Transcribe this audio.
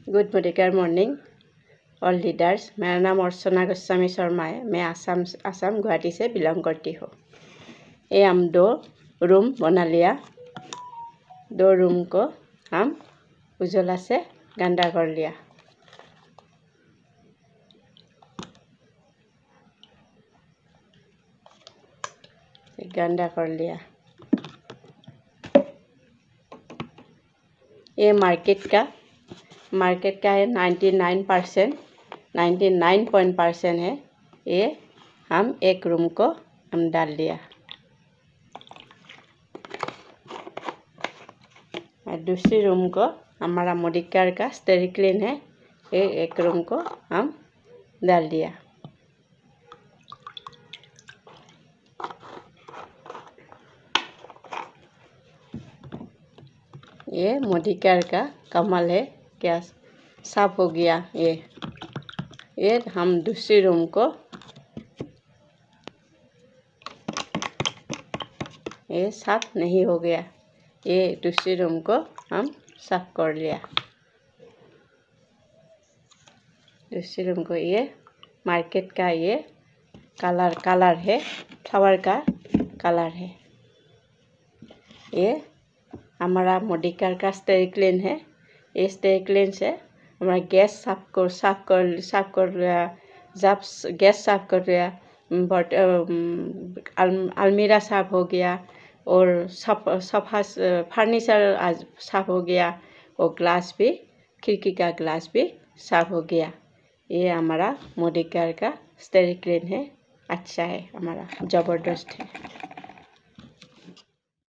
Good morning all leaders. मेरा नाम अर्चना गोस्वामी शर्मा है। मैं आसाम गुवाहाटी से बिलोंग करती हूँ। ये हम 2 रूम बना लिया। 2 रूम को हम उजाला से गंदा कर लिया। गंदा कर लिया। ये मार्केट का है 99% है। ये हम एक रूम को हम डाल दिया और दूसरी रूम को हमारा मोडिकार का स्टेरिक्लीन है। ये एक रूम को हम डाल दिया। ये मोडिकार का कमल है, क्या साफ हो गया। ये हम दूसरी रूम को ये साफ नहीं हो गया। ये दूसरी रूम को हम साफ कर लिया। दूसरी रूम को ये मार्केट का ये कलर है, फ्लावर का कलर है। ये हमारा मोडिकार का स्टेरिक्लीन है। ये स्टेरिक्लीन से हमारा गैस साफ कर लिया। जब गैस साफ कर लिया, अलमीरा साफ हो गया और सफा फर्नीचर साफ हो गया और ग्लास भी, खिड़की का ग्लास भी साफ हो गया। ये हमारा मोडिकार का स्टेरिक्लीन है। अच्छा है, हमारा ज़बरदस्त है।